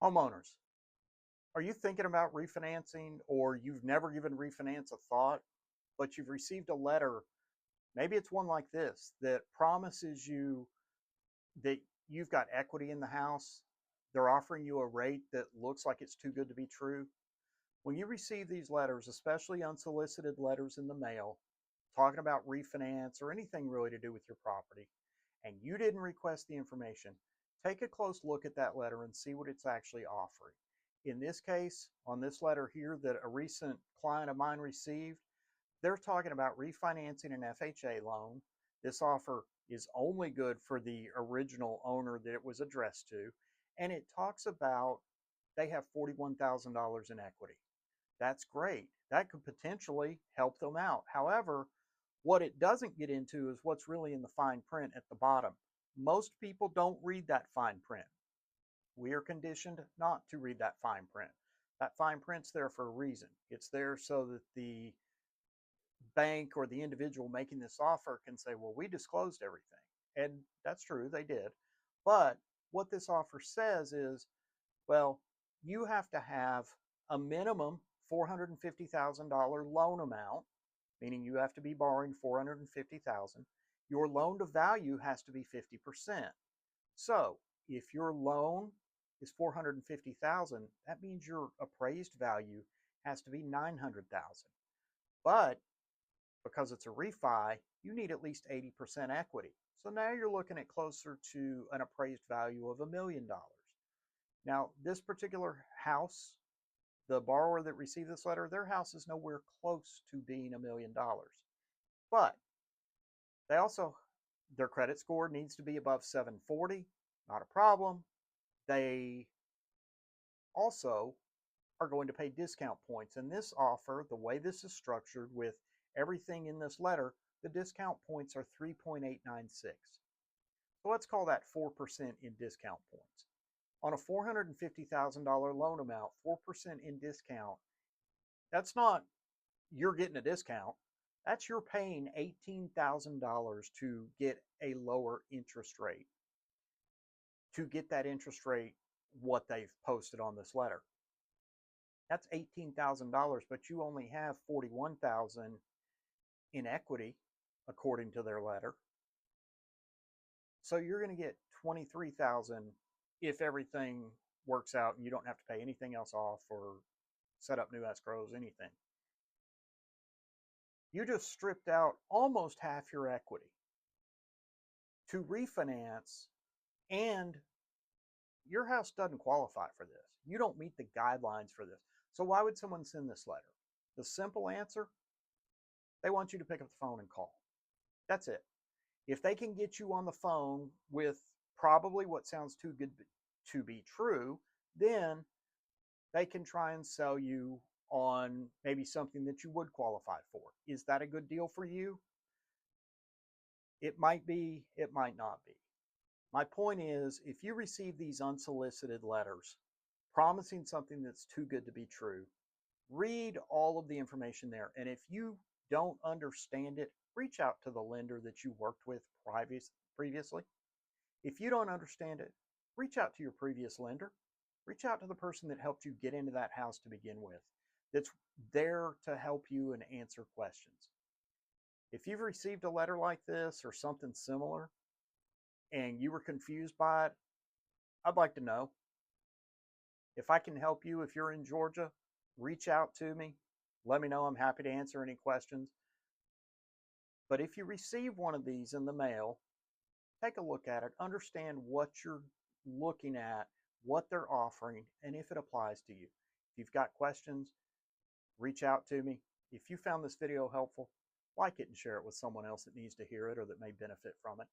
Homeowners, are you thinking about refinancing or you've never given refinance a thought, but you've received a letter? Maybe it's one like this that promises you that you've got equity in the house. They're offering you a rate that looks like it's too good to be true. When you receive these letters, especially unsolicited letters in the mail, talking about refinance or anything really to do with your property, and you didn't request the information, take a close look at that letter and see what it's actually offering. In this case, on this letter here that a recent client of mine received, they're talking about refinancing an FHA loan. This offer is only good for the original owner that it was addressed to. And it talks about they have $41,000 in equity. That's great. That could potentially help them out. However, what it doesn't get into is what's really in the fine print at the bottom. Most people don't read that fine print. We are conditioned not to read that fine print. That fine print's there for a reason. It's there so that the bank or the individual making this offer can say, well, we disclosed everything. And that's true, they did. But what this offer says is, well, you have to have a minimum $450,000 loan amount, meaning you have to be borrowing $450,000. Your loan to value has to be 50%. So if your loan is $450,000, that means your appraised value has to be $900,000. But because it's a refi, you need at least 80% equity. So now you're looking at closer to an appraised value of $1,000,000. Now, this particular house, the borrower that received this letter, their house is nowhere close to being $1,000,000. But they also, their credit score needs to be above 740, not a problem. They also are going to pay discount points. And this offer, the way this is structured with everything in this letter, the discount points are 3.896. So let's call that 4% in discount points. On a $450,000 loan amount, 4% in discount, that's not you're getting a discount. That's you're paying $18,000 to get a lower interest rate, to get that interest rate what they've posted on this letter. That's $18,000, but you only have 41,000 in equity according to their letter. So you're going to get 23,000 if everything works out and you don't have to pay anything else off or set up new escrows, anything. You just stripped out almost half your equity to refinance, and your house doesn't qualify for this. You don't meet the guidelines for this. So why would someone send this letter? The simple answer, they want you to pick up the phone and call. That's it. If they can get you on the phone with probably what sounds too good to be true, then they can try and sell you on maybe something that you would qualify for. Is that a good deal for you? It might be, it might not be. My point is, if you receive these unsolicited letters promising something that's too good to be true, read all of the information there. And if you don't understand it, reach out to the lender that you worked with previously. If you don't understand it, reach out to your previous lender. Reach out to the person that helped you get into that house to begin with, that's there to help you and answer questions. If you've received a letter like this or something similar and you were confused by it, I'd like to know. If I can help you, if you're in Georgia, reach out to me. Let me know. I'm happy to answer any questions. But if you receive one of these in the mail, take a look at it, understand what you're looking at, what they're offering, and if it applies to you. If you've got questions, reach out to me. If you found this video helpful, like it and share it with someone else that needs to hear it or that may benefit from it.